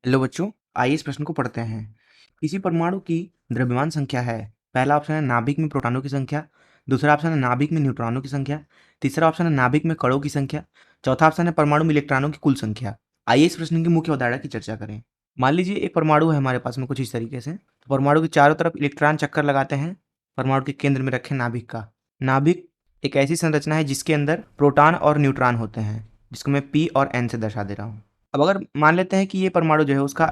Hello बच्चों, आइए इस प्रश्न को पढ़ते हैं। किसी परमाणु की द्रव्यमान संख्या है। पहला ऑप्शन है नाभिक में प्रोटॉनों की संख्या, दूसरा ऑप्शन है नाभिक में न्यूट्रॉनों की संख्या, तीसरा ऑप्शन है नाभिक में कणों की संख्या, चौथा ऑप्शन है परमाणु में इलेक्ट्रॉनों की कुल संख्या। आइए इस प्रश्न की मुख्य अवधारणा की चर्चा करें। मान लीजिए एक परमाणु है हमारे पास में कुछ इस तरीके से। तो परमाणु के चारों तरफ इलेक्ट्रॉन चक्कर लगाते हैं। परमाणु के केंद्र में रखें नाभिक का। नाभिक एक ऐसी संरचना है जिसके अंदर प्रोटॉन और न्यूट्रॉन होते हैं, जिसको मैं पी और एन से दर्शा दे रहा हूँ। अब अगर मान लेते हैं कि ये परमाणु जो है उसका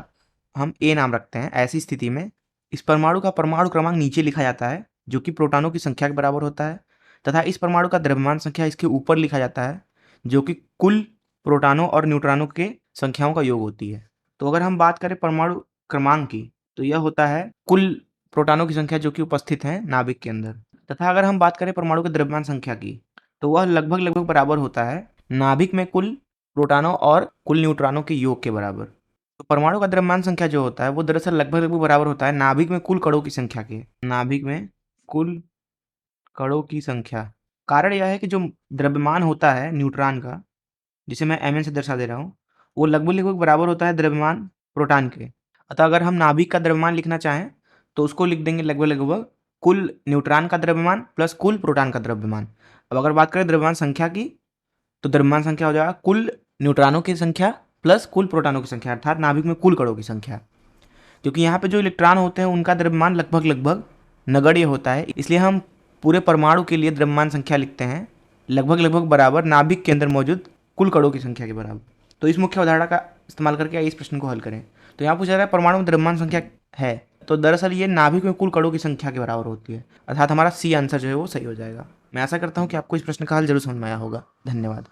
हम ए नाम रखते हैं, ऐसी स्थिति में इस परमाणु का परमाणु क्रमांक नीचे लिखा जाता है, जो कि प्रोटॉनों की संख्या के बराबर होता है, तथा इस परमाणु का द्रव्यमान संख्या इसके ऊपर लिखा जाता है, जो कि कुल प्रोटॉनों और न्यूट्रॉनों के संख्याओं का योग होती है। तो अगर हम बात करें परमाणु क्रमांक की, तो यह होता है कुल प्रोटॉनों की संख्या जो कि उपस्थित है नाभिक के अंदर। तथा अगर हम बात करें परमाणु के द्रव्यमान संख्या की, तो वह लगभग लगभग बराबर होता है नाभिक में कुल प्रोटॉनों और कुल न्यूट्रॉनों के योग के बराबर। तो परमाणु का द्रव्यमान संख्या जो होता है वो दरअसल लगभग लगभग बराबर होता है नाभिक में कुल कणों की संख्या के। नाभिक में कुल कणों की संख्या। कारण यह है कि जो द्रव्यमान होता है न्यूट्रॉन का, जिसे मैं mn से दर्शा दे रहा हूँ, वो लगभग लगभग बराबर होता है द्रव्यमान प्रोटॉन के। अतः अगर हम नाभिक का द्रव्यमान लिखना चाहें तो उसको लिख देंगे लगभग लगभग कुल न्यूट्रॉन का द्रव्यमान प्लस कुल प्रोटॉन का द्रव्यमान। अब अगर बात करें द्रव्यमान संख्या की, तो द्रव्यमान संख्या हो जाएगा कुल न्यूट्रॉनों की संख्या प्लस कुल प्रोटॉनों की संख्या, अर्थात नाभिक में कुल कणों की संख्या। क्योंकि यहाँ पे जो इलेक्ट्रॉन होते हैं उनका द्रव्यमान लगभग लगभग नगण्य होता है, इसलिए हम पूरे परमाणु के लिए द्रव्यमान संख्या लिखते हैं लगभग लगभग बराबर नाभिक के अंदर मौजूद कुल कणों की संख्या के बराबर। तो इस मुख्य अवधारणा का इस्तेमाल करके इस प्रश्न को हल करें। तो यहाँ पूछा जा रहा है परमाणु में द्रव्यमान संख्या है, तो दरअसल ये नाभिक में कुल कणों की संख्या के बराबर होती है, अर्थात हमारा सी आंसर जो है वो सही हो जाएगा। मैं आशा करता हूँ कि आपको इस प्रश्न का हल जरूर समझ में आया होगा। धन्यवाद।